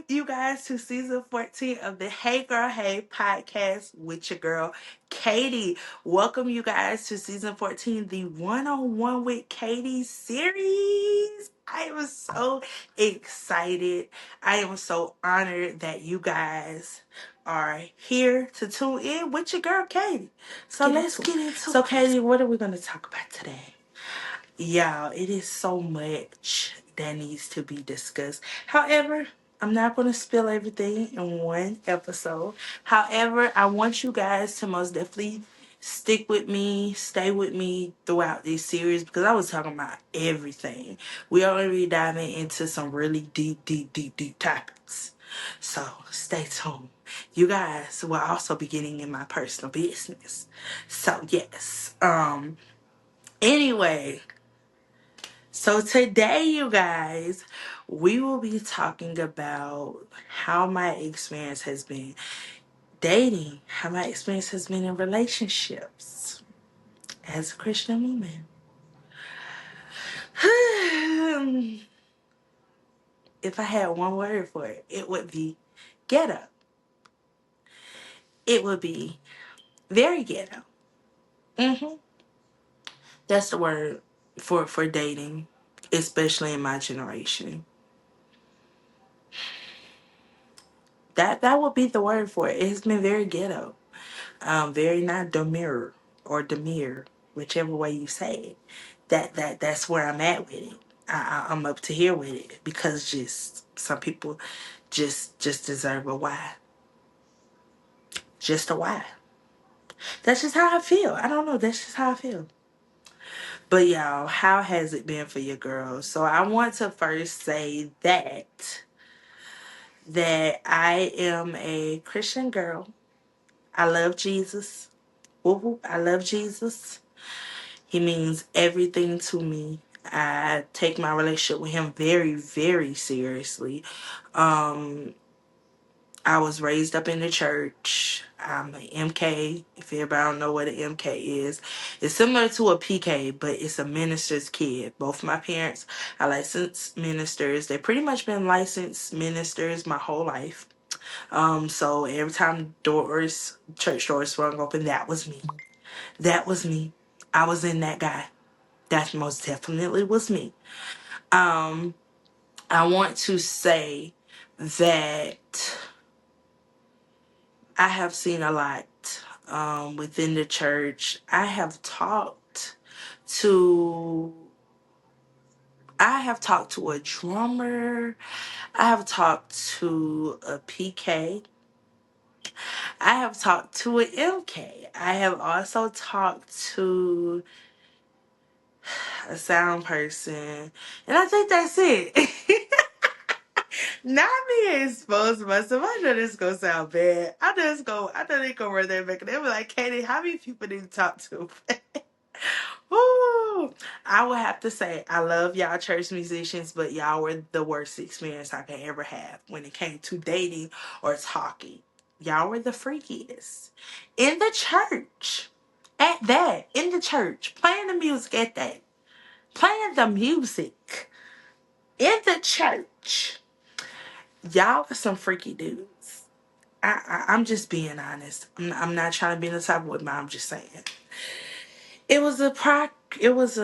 you guys to season 14 of the Hey Girl Hey podcast with your girl Kaitie. Welcome you guys to season 14, the one-on-one with Kaitie series. I am so excited. I am so honored that you guys are here to tune in with your girl Kaitie. So let's get into it. So Kaitie, what are we going to talk about today? Y'all, it is so much that needs to be discussed. However, I'm not going to spill everything in one episode. However, I want you guys to most definitely stick with me, stay with me throughout this series because I was talking about everything. We are going to be diving into some really deep topics. So stay tuned. You guys will also be getting in my personal business. So yes. Anyway. So today, you guys, we will be talking about how my experience has been dating, how my experience has been in relationships as a Christian woman. If I had one word for it, it would be ghetto. It would be very ghetto. That's the word for dating, especially in my generation. That would be the word for it. It's been very ghetto. Very not demure or demure, whichever way you say it. That's where I'm at with it. I'm up to here with it because just some people just deserve a why. Just a why. That's just how I feel. I don't know. That's just how I feel. But y'all, how has it been for your girls? So I want to first say that I am a Christian girl. I love Jesus. Whoop, whoop, I love Jesus. He means everything to me. I take my relationship with him very, very seriously. I was raised up in the church. I'm an MK. If everybody don't know what an MK is, it's similar to a PK, but it's a minister's kid. Both my parents are licensed ministers. They've pretty much been licensed ministers my whole life. So every time church doors swung open, that was me. That was me. I was in that guy. That most definitely was me. I want to say that I have seen a lot within the church. To I have talked to a drummer. I have talked to a PK. I have talked to an MK. I have also talked to a sound person. And I think that's it. Not me exposing myself. I know this gonna sound bad. I know they gonna run that back and they be like, Kaitie, how many people do you talk to? Woo! I would have to say I love y'all church musicians, but y'all were the worst experience I could ever have when it came to dating or talking. Y'all were the freakiest. In the church. At that. In the church. Playing the music at that. Playing the music. In the church. Y'all are some freaky dudes. I'm just being honest. I'm not trying to be in the type of way, but I'm just saying. It was a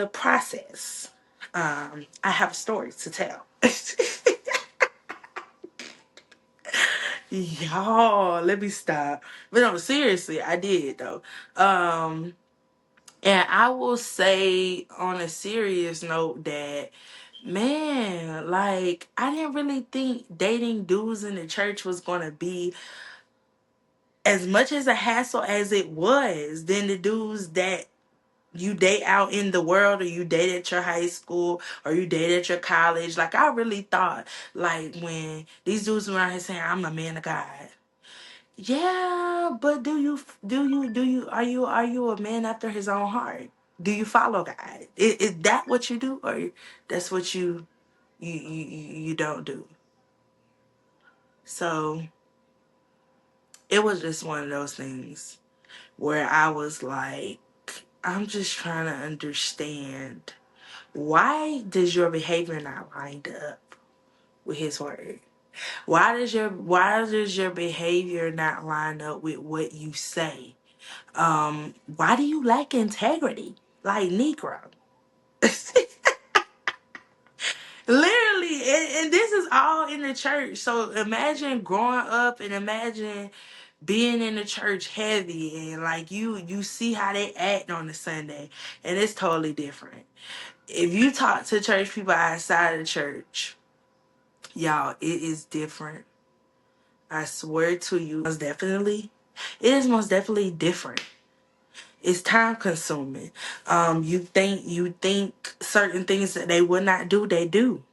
process. I have stories to tell. Y'all, let me stop. But no, seriously, I did though. And I will say on a serious note that, man, like, I didn't really think dating dudes in the church was going to be as much as a hassle as it was than the dudes that you date out in the world or you date at your high school or you date at your college. Like, I really thought, like, when these dudes were out here saying, I'm a man of God. Yeah, but are you a man after his own heart? Do you follow God? Is that what you do, or that's what you don't do? So it was just one of those things where I was like, I'm just trying to understand, why does your behavior not line up with his word? Why does your behavior not line up with what you say? Why do you lack integrity? Like Negro. Literally, and this is all in the church. So imagine growing up and imagine being in the church heavy and like you see how they act on the Sunday, and it's totally different. If you talk to church people outside of the church, y'all, it is different. I swear to you, it is most definitely different. It's time consuming. You think certain things that they would not do, they do.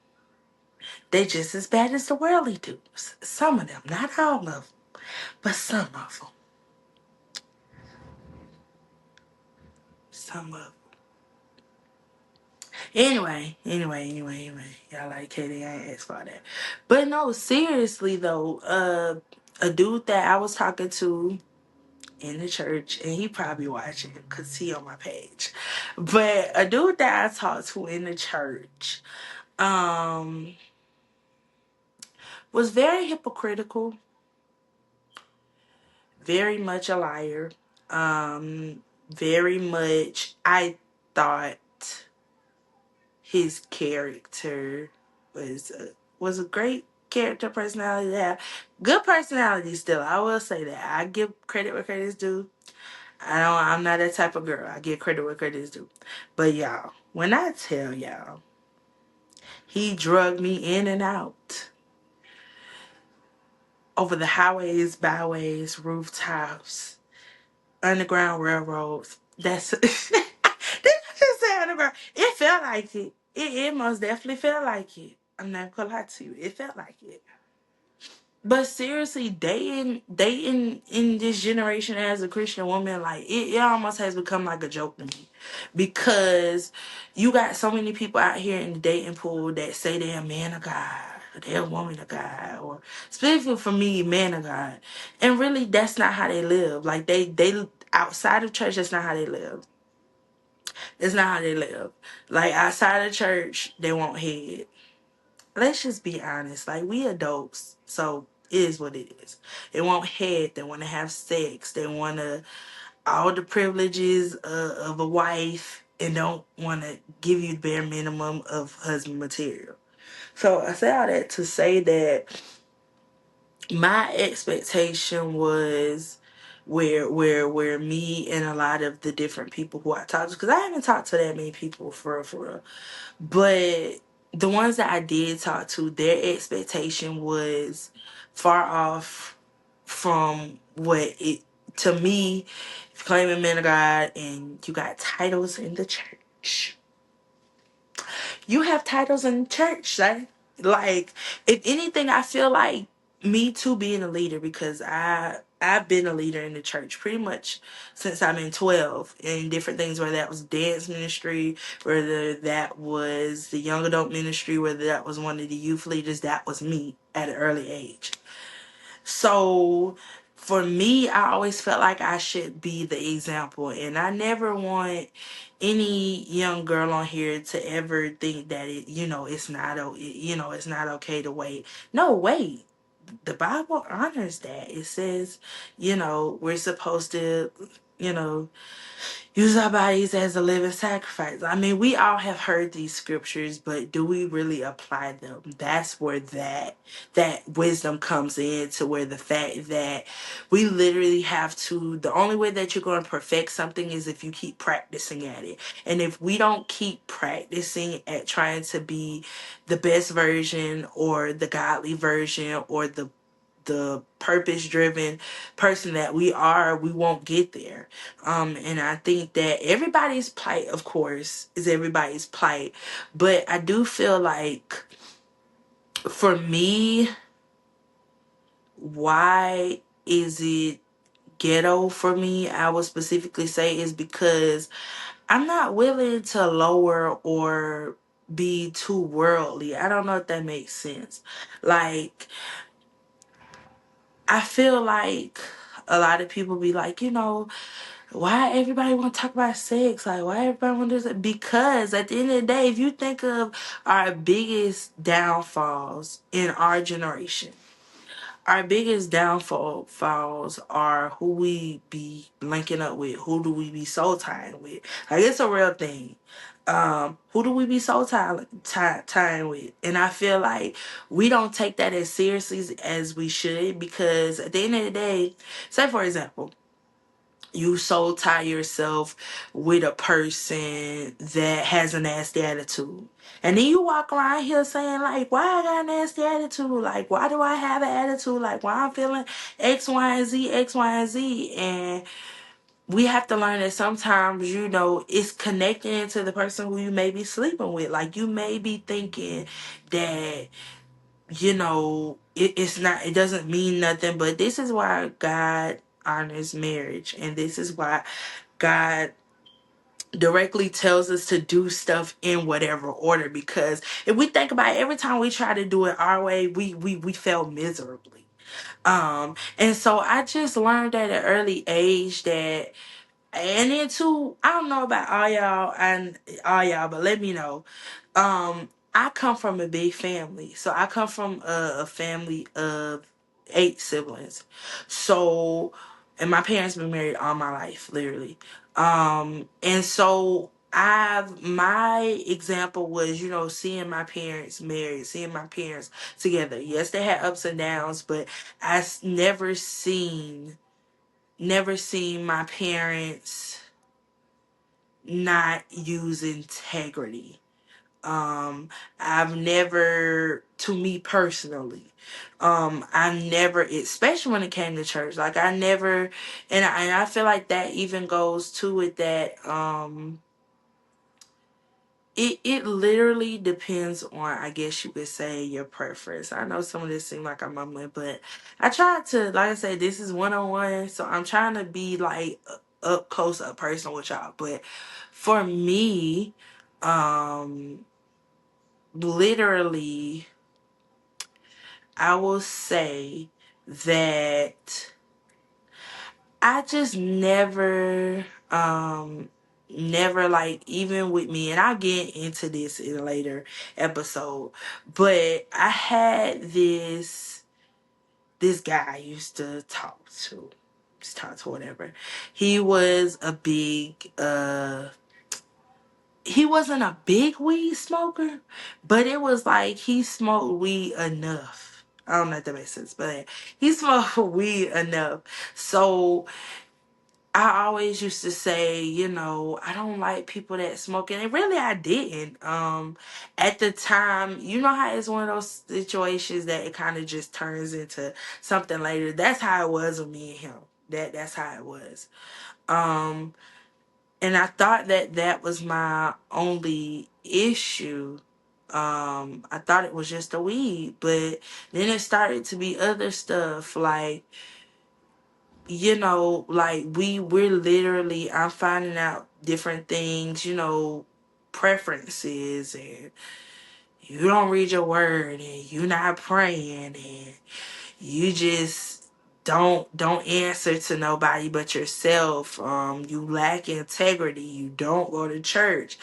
They just as bad as the worldly do. Some of them, not all of them, but some of them. Some of them. Anyway. Y'all like Katie, I ain't asked for that. But no, seriously though, a dude that I was talking to in the church, and he probably watching because he on my page. But a dude that I talked to in the church, um, was very hypocritical, very much a liar. Very much I thought his character was was a great character personality to have. Good personality still. I will say that. I give credit where credit is due. I'm not that type of girl. I give credit where credit is due. But y'all, when I tell y'all, he drugged me in and out over the highways, byways, rooftops, underground railroads. That's did I just say underground? It felt like it. It most definitely felt like it. I'm not gonna lie to you. It felt like it. But seriously, dating in this generation as a Christian woman, like it almost has become like a joke to me, because you got so many people out here in the dating pool that say they're a man of God, or they're a woman of God, or specifically for me, man of God, and really that's not how they live. Like they outside of church, that's not how they live. It's not how they live. Like outside of church, they want head. Let's just be honest. Like we adults, so it is what it is. They want head. They want to have sex. They want to all the privileges of a wife, and don't want to give you the bare minimum of husband material. So I say all that to say that my expectation was where me and a lot of the different people who I talked to, because I haven't talked to that many people for real. But the ones that I did talk to, their expectation was far off from what it, to me, if you claim a man of God and you got titles in the church, you have titles in church, sir. Like, if anything, I feel like me too being a leader, because I've been a leader in the church pretty much since I've been 12 in different things, whether that was dance ministry, whether that was the young adult ministry, whether that was one of the youth leaders. That was me at an early age. So for me, I always felt like I should be the example, and I never want any young girl on here to ever think that it's not it's not okay to wait. No, wait. The Bible honors that. It says, we're supposed to, you know, use our bodies as a living sacrifice. I mean, we all have heard these scriptures, but do we really apply them? That's where that wisdom comes in, to where the fact that we literally have to, the only way that you're going to perfect something is if you keep practicing at it. And if we don't keep practicing at trying to be the best version or the godly version or the purpose driven person that we are, we won't get there. And I think that everybody's plight, of course, is everybody's plight. But I do feel like for me, why is it ghetto for me, I would specifically say, is because I'm not willing to lower or be too worldly. I don't know if that makes sense. Like, I feel like a lot of people be like, why everybody want to talk about sex? Like, why everybody want to do that? Because at the end of the day, if you think of our biggest downfalls in our generation, our biggest downfalls are who we be linking up with, who do we be soul tying with. Like, it's a real thing. Who do we be soul tying with? And I feel like we don't take that as seriously as we should, because at the end of the day, say for example, you soul tie yourself with a person that has a nasty attitude. And then you walk around here saying, like, why I got a nasty attitude? Like, why do I have an attitude? Like, why I'm feeling X, Y, and Z, X, Y, and Z. And we have to learn that sometimes, it's connecting to the person who you may be sleeping with. Like, you may be thinking that, it doesn't mean nothing, but this is why God honors marriage, and this is why God directly tells us to do stuff in whatever order. Because if we think about it, every time we try to do it our way, we fail miserably. And so I just learned at an early age that, and then too, I don't know about all y'all, but let me know. I come from a big family. So I come from a family of 8 siblings. So, and my parents been married all my life, literally. And so my example was, seeing my parents married, seeing my parents together. Yes, they had ups and downs, but never seen my parents not use integrity. I've never, to me personally, I never, especially when it came to church, like I never, and I feel like that even goes to with that, it literally depends on, I guess you could say, your preference. I know some of this seem like I'm mumbling, but I try to, like I said, this is one-on-one, so I'm trying to be like up close, up personal with y'all. But for me, literally, I will say that I just never, like, even with me, and I'll get into this in a later episode, but I had this guy I used to talk to, whatever. He was a big, he wasn't a big weed smoker, but it was like he smoked weed enough. I don't know if that makes sense, but he smoked weed enough. So I always used to say, I don't like people that smoke, and really I didn't. At the time, you know how it's one of those situations that it kind of just turns into something later. That's how it was with me and him. That's how it was. And I thought that was my only issue. I thought it was just the weed, but then it started to be other stuff, like, like we're literally, I'm finding out different things, preferences, and you don't read your word, and you're not praying, and you just don't answer to nobody but yourself. You lack integrity, you don't go to church.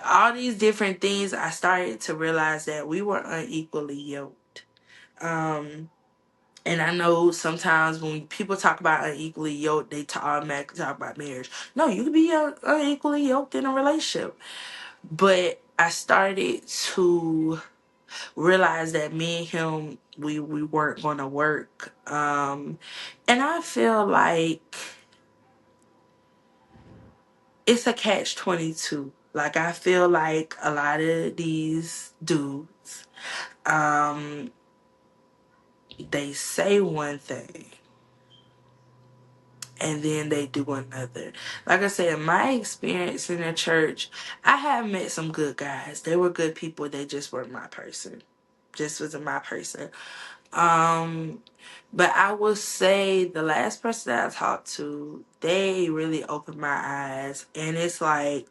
All these different things, I started to realize that we were unequally yoked. And I know sometimes when people talk about unequally yoked, they automatically talk about marriage. No, you can be unequally yoked in a relationship. But I started to realize that me and him, we weren't going to work. And I feel like it's a catch-22. Like, I feel like a lot of these dudes, they say one thing and then they do another. Like I said, my experience in the church, I have met some good guys. They were good people. They just weren't my person. Just wasn't my person. Um, but I would say the last person that I talked to, they really opened my eyes. And it's like,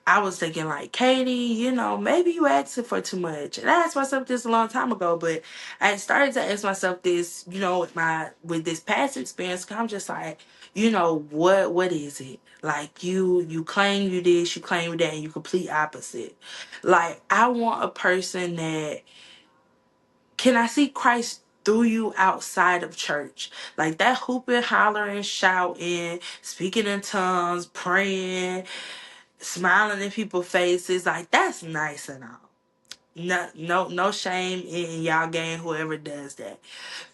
I was thinking like, Katie, maybe you asking for too much. And I asked myself this a long time ago, but I started to ask myself this, with this past experience, 'cause I'm just like, what is it? Like you claim you this, you claim you that, and you complete opposite. Like I want a person that can I see Christ through you outside of church? Like that hooping, hollering, shouting, speaking in tongues, praying, smiling in people's faces. Like that's nice and all. No shame in y'all gang, whoever does that.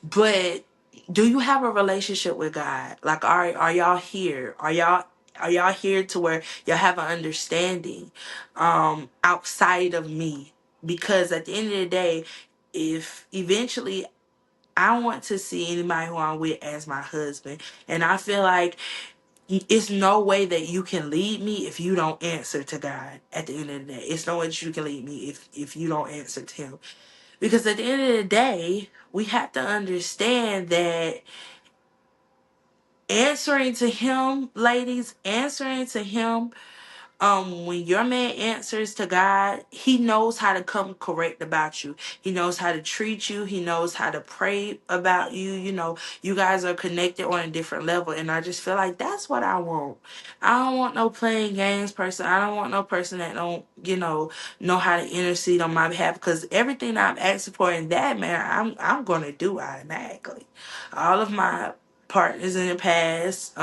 But do you have a relationship with God? Like are y'all here? Are y'all here to where y'all have an understanding outside of me? Because at the end of the day, if eventually I want to see anybody who I'm with as my husband, and I feel like it's no way that you can lead me if you don't answer to God. At the end of the day, it's no way that you can lead me if you don't answer to Him. Because at the end of the day, we have to understand that answering to Him, ladies, answering to Him, when your man answers to God, he knows how to come correct about you. He knows how to treat you. He knows how to pray about you. You guys are connected on a different level. And I just feel like that's what I want. I don't want no playing games person. I don't want no person that don't, know how to intercede on my behalf. Because everything I'm asking for in that man, I'm gonna do automatically. All of my partners in the past,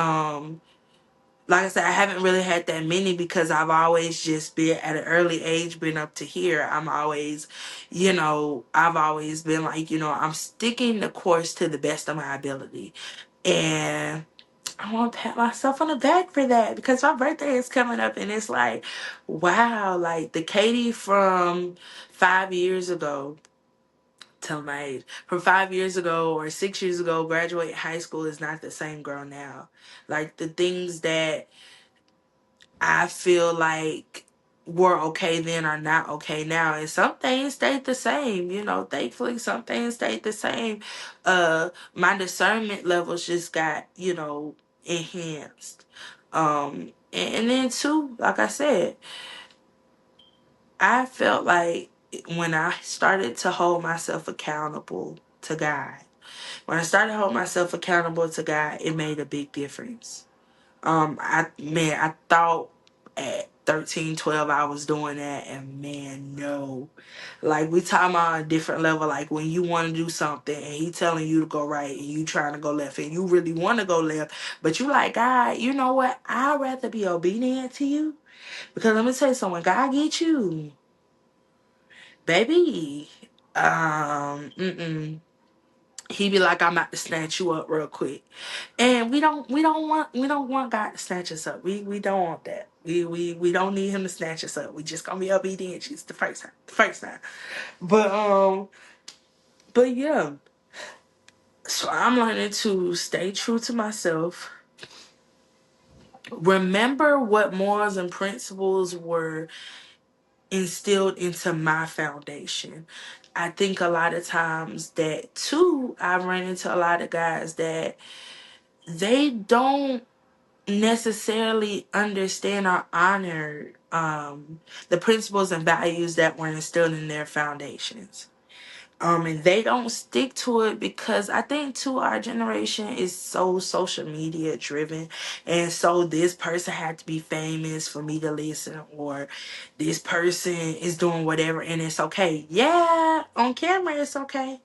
like I said, I haven't really had that many because I've always just been at an early age, been up to here. I'm always, I've always been like, I'm sticking the course to the best of my ability. And I want to pat myself on the back for that because my birthday is coming up and it's like, wow, like the Katie from 5 years ago, tell my age, from 5 years ago or 6 years ago, graduate high school is not the same girl now. Like the things that I feel like were okay then are not okay now. And some things stayed the same, thankfully some things stayed the same. My discernment levels just got, enhanced. And then too, like I said, I felt like when I started to hold myself accountable to God, when I started to hold myself accountable to God, it made a big difference. I thought at 13, 12 I was doing that, and man, no. Like we talking about a different level, like when you want to do something and he telling you to go right and you trying to go left and you really want to go left, but you like, God, you know what? I'd rather be obedient to you because let me tell you something, God get you, baby. He be like, I'm about to snatch you up real quick. And we don't want God to snatch us up. We don't want that. We don't need him to snatch us up. We just gonna be obedient just the first time. The first time. But yeah. So I'm learning to stay true to myself. Remember what morals and principles were instilled into my foundation. I think a lot of times that too, I've run into a lot of guys that they don't necessarily understand or honor the principles and values that were instilled in their foundations. And they don't stick to it because I think too our generation is so social media driven, and so this person had to be famous for me to listen, or this person is doing whatever and it's okay. Yeah, on camera it's okay.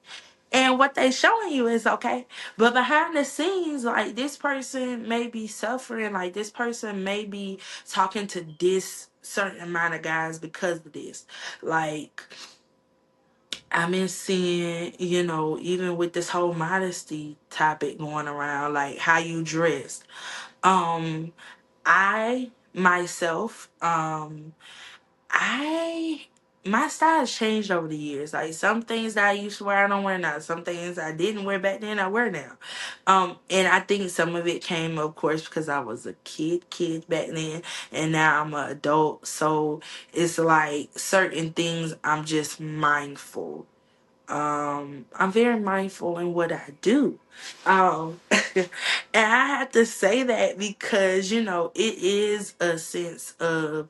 And what they showing you is okay. But behind the scenes, like this person may be suffering, like this person may be talking to this certain amount of guys because of this. Like I've been seeing, even with this whole modesty topic going around, like how you dress. Um, I myself, I my style has changed over the years. Like some things that I used to wear, I don't wear now. Some things I didn't wear back then, I wear now. And I think some of it came, of course, because I was a kid back then, and now I'm an adult. So it's like certain things I'm just mindful I'm very mindful in what I do. And I have to say that because, it is a sense of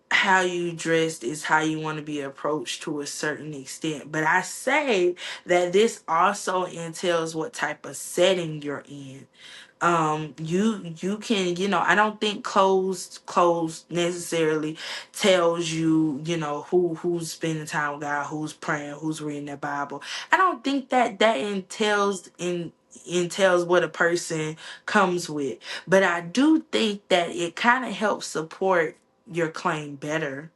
how you dressed is how you want to be approached to a certain extent. But I say that this also entails what type of setting you're in. You can, I don't think clothes necessarily tells you, who's spending time with God, who's praying, who's reading their Bible. I don't think that entails what a person comes with, but I do think that it kind of helps support your claim better.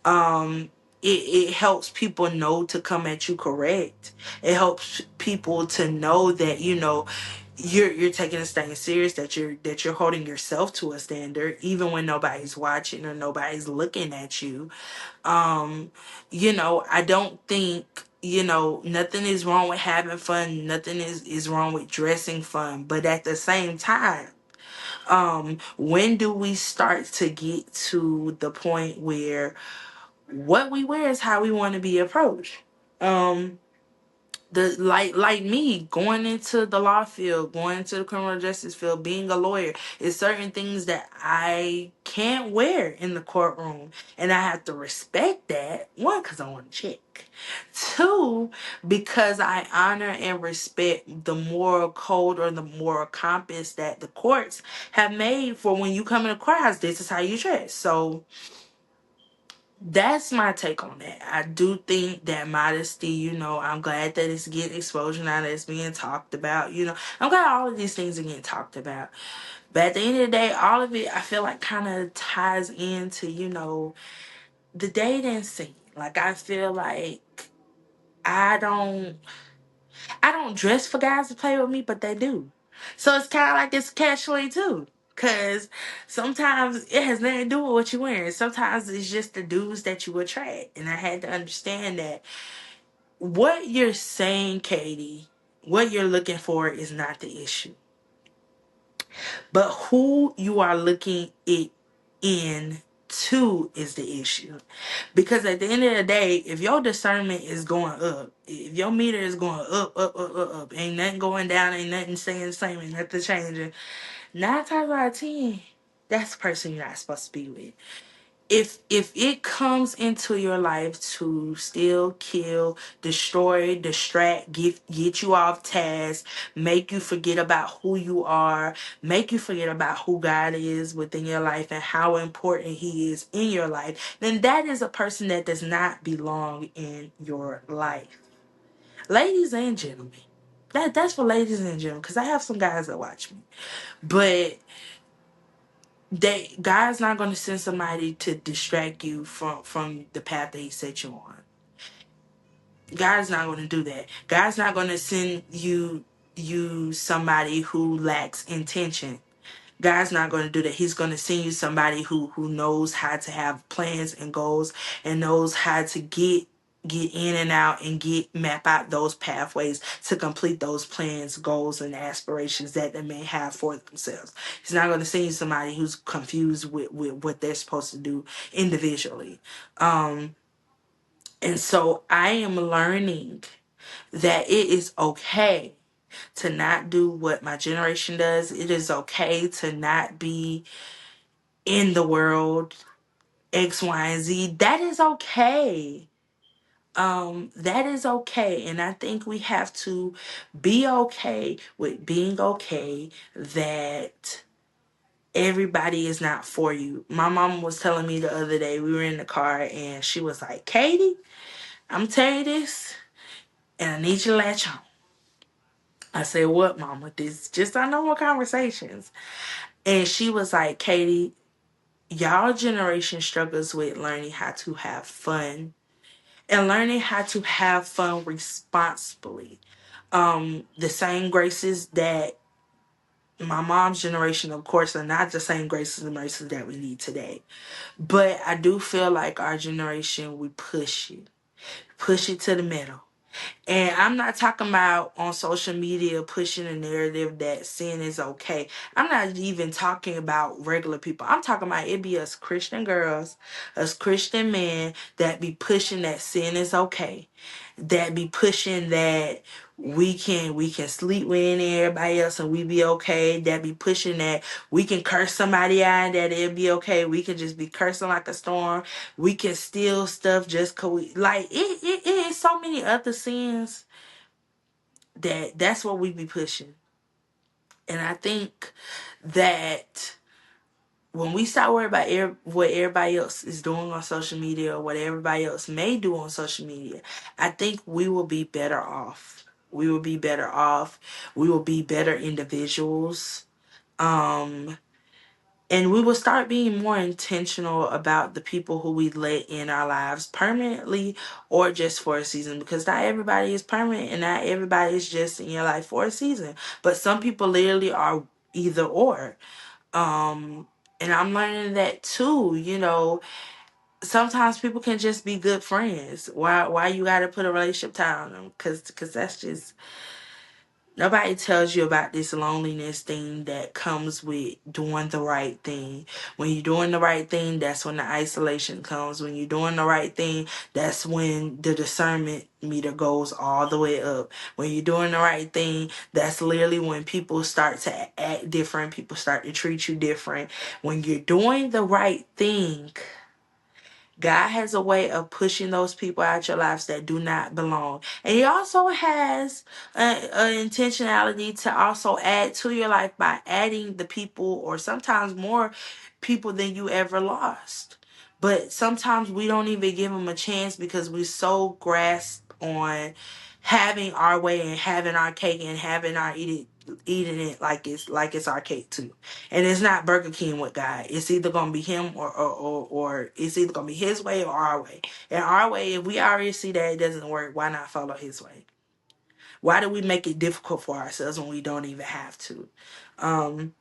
It helps people know to come at you correct. It helps people to know that, you're taking this thing serious, that you're holding yourself to a standard even when nobody's watching or nobody's looking at you. I don't think, nothing is wrong with having fun, nothing is wrong with dressing fun, but at the same time, when do we start to get to the point where what we wear is how we want to be approached? The like me going into the law field, going into the criminal justice field, being a lawyer, is certain things that I can't wear in the courtroom, and I have to respect that. One, because I want to check. Two, because I honor and respect the moral code or the moral compass that the courts have made for when you come in the courthouse. This is how you dress. So that's my take on that. I do think that modesty, I'm glad that it's getting exposure now, that it's being talked about. I'm glad all of these things are getting talked about. But at the end of the day, all of it, I feel like kind of ties into, the dating scene. Like, I feel like I don't I don't dress for guys to play with me, but they do. So it's kind of like it's catch-22. Because sometimes it has nothing to do with what you're wearing. Sometimes it's just the dudes that you attract. And I had to understand that what you're saying, Kaitie, what you're looking for is not the issue. But who you are looking it in to is the issue. Because at the end of the day, if your discernment is going up, if your meter is going up, ain't nothing going down, ain't nothing staying the same, ain't nothing changing, 9 times out of 10, that's the person you're not supposed to be with. If it comes into your life to steal, kill, destroy, distract, get you off task, make you forget about who you are, make you forget about who God is within your life and how important He is in your life, then that is a person that does not belong in your life. Ladies and gentlemen, that's for ladies and gentlemen, because I have some guys that watch me, but God's not going to send somebody to distract you from the path that He set you on. God's not going to do that. God's not going to send you somebody who lacks intention. God's not going to do that. He's going to send you somebody who knows how to have plans and goals and knows how to get in and out and map out those pathways to complete those plans, goals, and aspirations that they may have for themselves. He's not going to send you somebody who's confused with what they're supposed to do individually. And so I am learning that it is okay to not do what my generation does. It is okay to not be in the world X, Y, and Z. That is okay. That is okay. And I think we have to be okay with being okay that everybody is not for you. My mom was telling me the other day, we were in the car and she was like, Kaitie, I'm telling you this and I need you to latch on. I said, what, mama? This just our normal conversations. And she was like, Kaitie, y'all generation struggles with learning how to have fun and learning how to have fun responsibly. The same graces that my mom's generation, of course, are not the same graces and mercies that we need today. But I do feel like our generation, we push it to the middle. And I'm not talking about on social media pushing a narrative that sin is okay. I'm not even talking about regular people. I'm talking about it be us Christian girls, us Christian men that be pushing that sin is okay. That be pushing that we can sleep with everybody else and we be okay. That be pushing that we can curse somebody out and that it'll be okay. We can just be cursing like a storm. We can steal stuff just cause we like it is so many other sins that's what we be pushing. And I think that when we start worrying about what everybody else is doing on social media or what everybody else may do on social media, I think we will be better off. We will be better off. We will be better individuals. Um, and we will start being more intentional about the people who we let in our lives permanently or just for a season, because not everybody is permanent and not everybody is just in your life for a season, but some people literally are either or. um and I'm learning that too, sometimes people can just be good friends. Why you gotta put a relationship tie on them? Because that's just, nobody tells you about this loneliness thing that comes with doing the right thing. When you're doing the right thing, that's when the isolation comes. When you're doing the right thing, that's when the discernment meter goes all the way up. When you're doing the right thing, that's literally when people start to act different. People start to treat you different. When you're doing the right thing, God has a way of pushing those people out your lives that do not belong. And he also has an intentionality to also add to your life by adding the people or sometimes more people than you ever lost. But sometimes we don't even give them a chance because we so grasp on having our way and having our cake and having our eating it like it's our cake too. And it's not Burger King with God. It's either gonna be him or it's either gonna be his way or our way. And our way, if we already see that it doesn't work, why not follow his way? Why do we make it difficult for ourselves when we don't even have to? Um,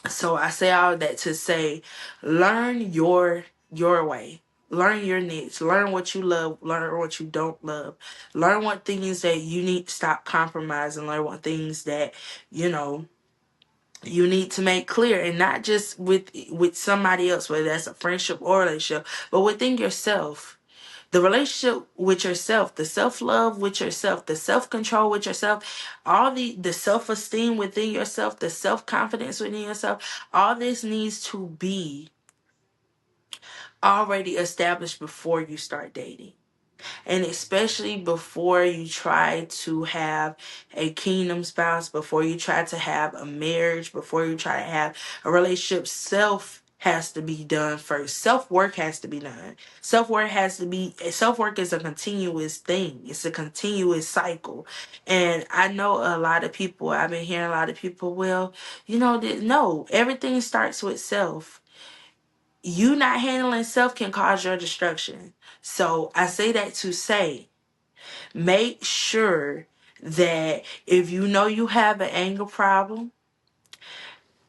so I say all that to say, learn your way. Learn your niche. Learn what you love. Learn what you don't love. Learn what things that you need to stop compromising. Learn what things that, you know, you need to make clear, and not just with somebody else, whether that's a friendship or a relationship, but within yourself. The relationship with yourself, the self-love with yourself, the self-control with yourself, all the self-esteem within yourself, the self-confidence within yourself, all this needs to be already established before you start dating. And especially before you try to have a kingdom spouse, before you try to have a marriage, before you try to have a relationship, self has to be done first. Self-work has to be done. Self-work is a continuous thing. It's a continuous cycle. And I know a lot of people, I've been hearing a lot of people, well, no, everything starts with self. You not handling self can cause your destruction. So I say that to say, make sure that if you know you have an anger problem,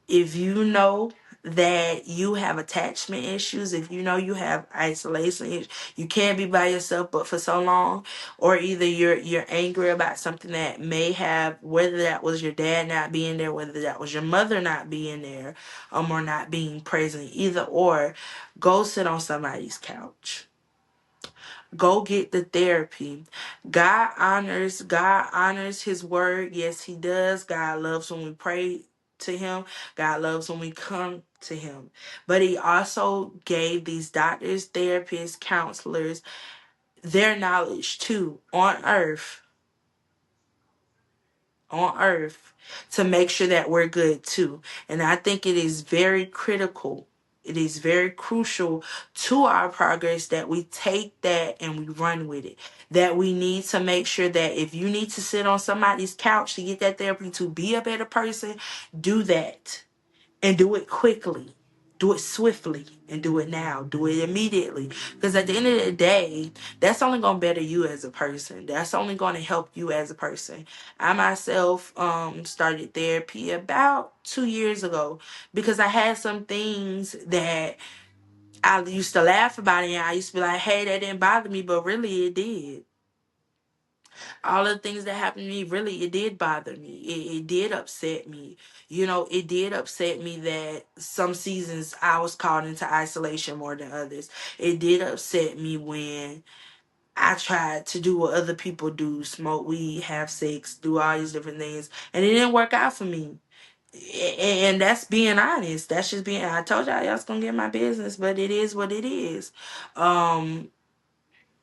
if you know that you have attachment issues, if you know you have isolation issues, you can't be by yourself but for so long, or either you're angry about something that may have, whether that was your dad not being there, whether that was your mother not being there, or not being present, either or, go sit on somebody's couch. Go get the therapy. God honors his word. Yes, he does. God loves when we pray to him. God loves when we come to him. But he also gave these doctors, therapists, counselors their knowledge too on earth to make sure that we're good too. And I think it is very critical. It is very crucial to our progress that we take that and we run with it. That we need to make sure that if you need to sit on somebody's couch to get that therapy to be a better person, do that. And do it quickly. Do it swiftly and do it now. Do it immediately. Because at the end of the day, that's only going to better you as a person. That's only going to help you as a person. I myself started therapy about 2 years ago because I had some things that I used to laugh about it, and I used to be like, hey, that didn't bother me, but really it did. All of the things that happened to me, really, it did bother me. It did upset me. You know, it did upset me that some seasons I was called into isolation more than others. It did upset me when I tried to do what other people do, smoke weed, have sex, do all these different things, and it didn't work out for me. And that's being honest. That's just being, I told y'all y'all's gonna get my business, but it is what it is. Um,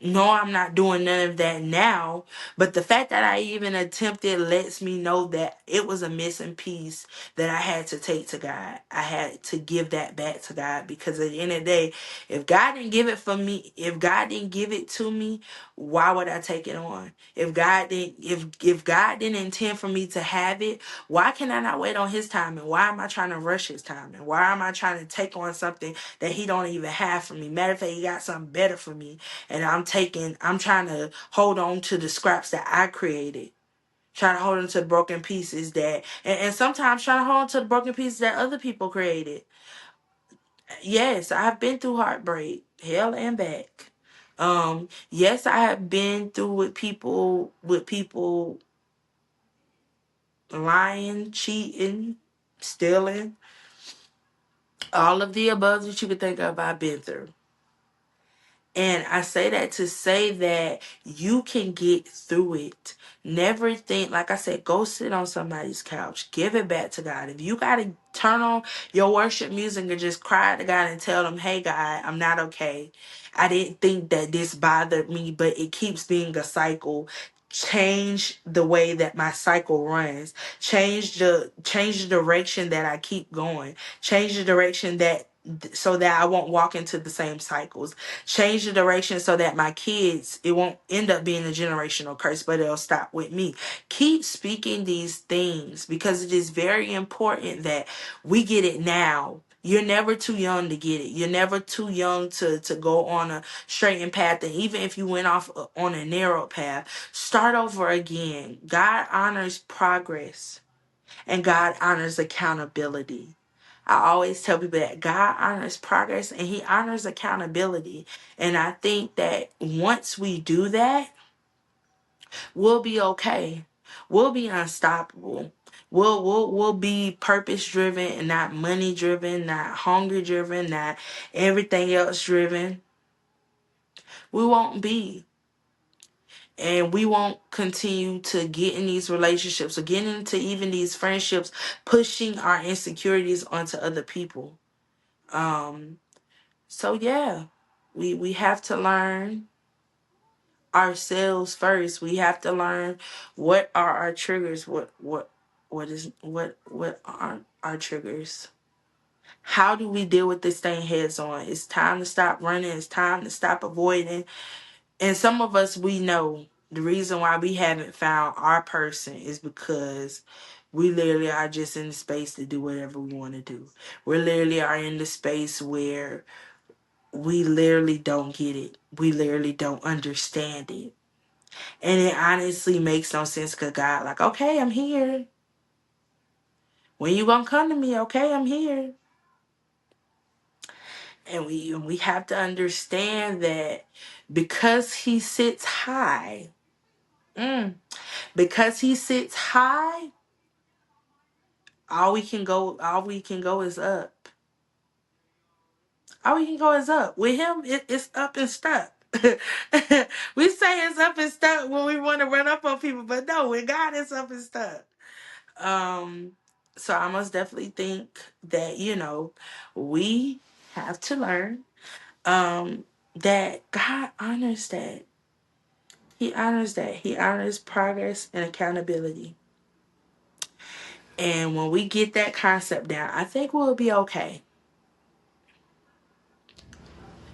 no, I'm not doing none of that now. But the fact that I even attempted lets me know that it was a missing piece that I had to take to God. I had to give that back to God, because at the end of the day, if God didn't give it for me, if God didn't give it to me, why would I take it on? If God didn't intend for me to have it, why can I not wait on his time? And why am I trying to rush his time? And why am I trying to take on something that he don't even have for me? Matter of fact, he got something better for me. And I'm trying to hold on to the scraps that I created. Trying to hold on to the broken pieces and sometimes trying to hold on to the broken pieces that other people created. Yes, I've been through heartbreak, hell and back. Yes, I have been through with people lying, cheating, stealing, all of the above that you could think of, I've been through. And I say that to say that you can get through it. Never think, like I said, go sit on somebody's couch. Give it back to God. If you got to turn on your worship music and just cry to God and tell him, hey, God, I'm not okay. I didn't think that this bothered me, but it keeps being a cycle. Change the way that my cycle runs. Change the direction that I keep going. Change the direction so that I won't walk into the same cycles. Change the direction so that my kids, it won't end up being a generational curse, but it'll stop with me. Keep speaking these things, because it is very important that we get it now. You're never too young to get it. You're never too young to go on a straightened path. And even if you went off on a narrow path, start over again. God honors progress, and God honors accountability. I always tell people that God honors progress and he honors accountability. And I think that once we do that, we'll be okay. We'll be unstoppable. We'll be purpose driven and not money driven, not hunger driven, not everything else driven. We won't be. And we won't continue to get in these relationships or get into even these friendships, pushing our insecurities onto other people. So yeah, we have to learn ourselves first. We have to learn what are our triggers, what are our triggers. How do we deal with this thing heads on? It's time to stop running. It's time to stop avoiding. And some of us, we know the reason why we haven't found our person is because we literally are just in the space to do whatever we want to do. We literally are in the space where we literally don't get it. We literally don't understand it. And it honestly makes no sense, because God, like, okay, I'm here. When you gonna come to me? Okay, I'm here. And we have to understand that because he sits high, because he sits high, all we can go is up. All we can go is up. With him, it's up and stuck. We say it's up and stuck when we want to run up on people, but no, with God, it's up and stuck. Um, so I most definitely think that, we have to learn that God honors that. He honors that. He honors progress and accountability. And when we get that concept down, I think we'll be okay.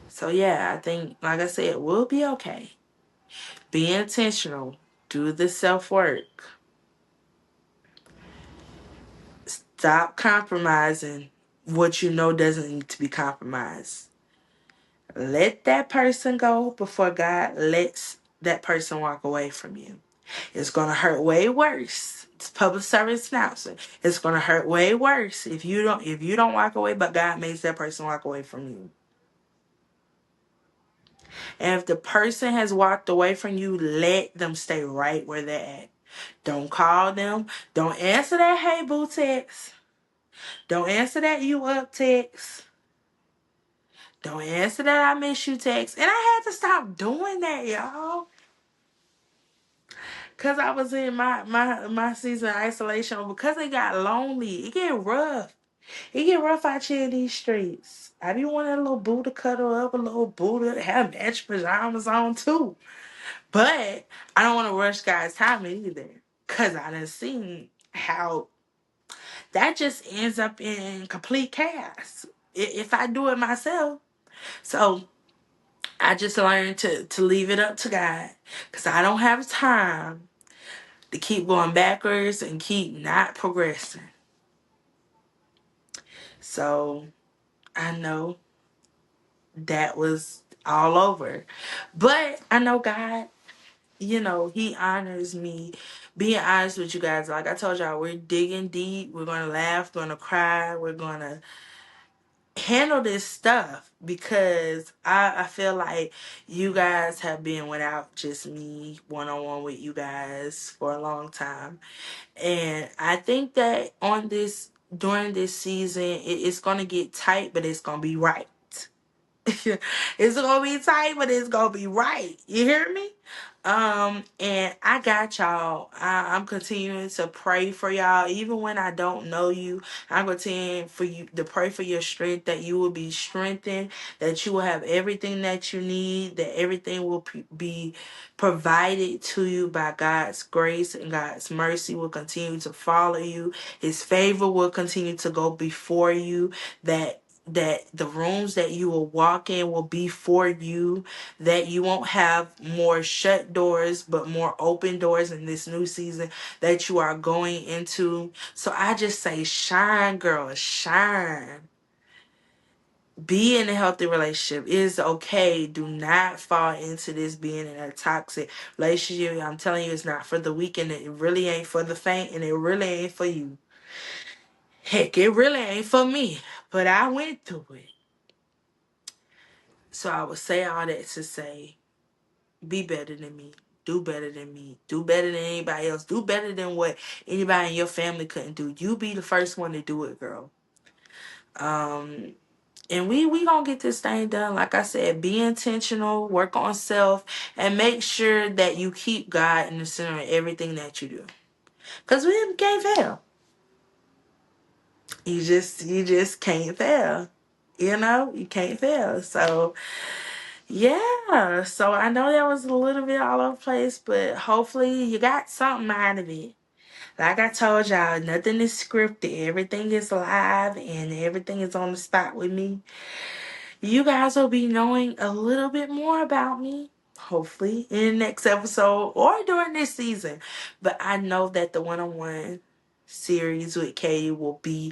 So yeah, I think, like I said, we'll be okay. Be intentional. Do the self-work. Stop compromising what you know doesn't need to be compromised. Let that person go before God lets that person walk away from you. It's going to hurt way worse. It's public service announcement. It's going to hurt way worse if you don't walk away, but God makes that person walk away from you. And if the person has walked away from you, let them stay right where they're at. Don't call them. Don't answer that hey boo text. Don't answer that you up text. Don't answer that I miss you text. And I had to stop doing that, y'all. Cause I was in my season of isolation. Because it got lonely. It get rough. It get rough out here in these streets. I be wanting a little boo to cuddle up, a little boo to have match pajamas on too. But I don't want to rush guys' time either. Cause I done seen how that just ends up in complete chaos. If I do it myself. So I just learned to leave it up to God. Cause I don't have time to keep going backwards and keep not progressing. So I know that was all over. But I know God, He honors me. Being honest with you guys, like I told y'all, we're digging deep. We're going to laugh, going to cry. We're going to handle this stuff because I feel like you guys have been without just me one-on-one with you guys for a long time. And I think that during this season, it's going to get tight, but it's going to be right. It's gonna be tight, but it's gonna be right. You hear me? And I got y'all. I'm continuing to pray for y'all, even when I don't know you. I'm continuing for you to pray for your strength, that you will be strengthened, that you will have everything that you need, that everything will be provided to you by God's grace, and God's mercy will continue to follow you. His favor will continue to go before you. That the rooms that you will walk in will be for you, that you won't have more shut doors but more open doors in this new season that you are going into. So I just say shine, girl, shine. Be in a healthy relationship. It is okay. Do not fall into this being in a toxic relationship. I'm telling you, it's not for the weak, and it really ain't for the faint, and it really ain't for you. Heck, it really ain't for me, but I went through it. So I would say all that to say, be better than me. Do better than me. Do better than anybody else. Do better than what anybody in your family couldn't do. You be the first one to do it, girl. And we gonna get this thing done. Like I said, be intentional, work on self, and make sure that you keep God in the center of everything that you do. Cause we can't fail. You just can't fail. You can't fail. So yeah, so I know that was a little bit all over the place, but hopefully you got something out of it. Like I told y'all, nothing is scripted. Everything is live and everything is on the spot with me. You guys will be knowing a little bit more about me, hopefully, in the next episode or during this season. But I know that the one-on-one series with Kaitie will be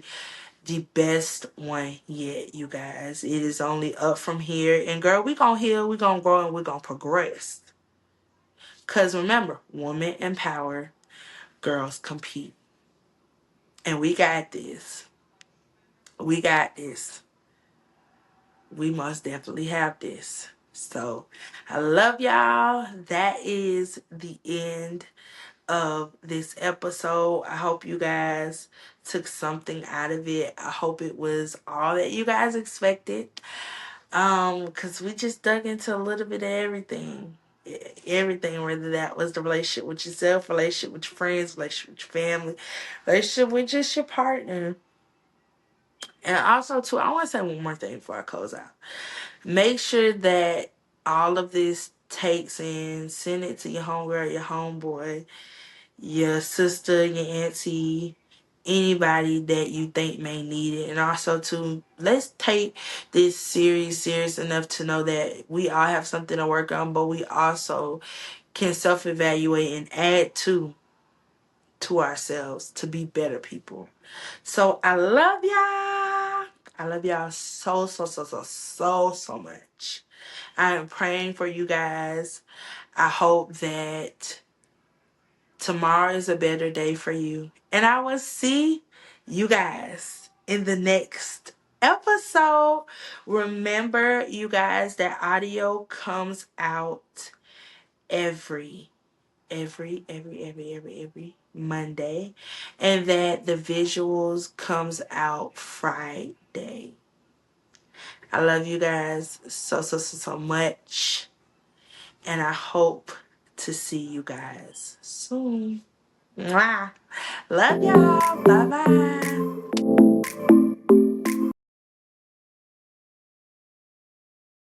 the best one yet, you guys. It is only up from here. And girl, we gonna heal, we gonna grow, and we gonna progress. Cause remember, women empower, girls compete. And we got this. We got this. We must definitely have this. So I love y'all. That is the end of this episode. I hope you guys took something out of it. I hope it was all that you guys expected. Because we just dug into a little bit of everything. Everything, whether that was the relationship with yourself, relationship with your friends, relationship with your family, relationship with just your partner. And also, too, I want to say one more thing before I close out. Make sure that all of this takes in, send it to your homegirl, your homeboy, your sister, your auntie, anybody that you think may need it. And also to let's take this series serious enough to know that we all have something to work on, but we also can self-evaluate and add to ourselves to be better people. So I love y'all. I love y'all so much. I am praying for you guys. I hope that tomorrow is a better day for you. And I will see you guys in the next episode. Remember, you guys, that audio comes out every every Monday, and that the visuals comes out Friday. I love you guys so much, and I hope to see you guys soon. Mwah. Love y'all. Bye bye.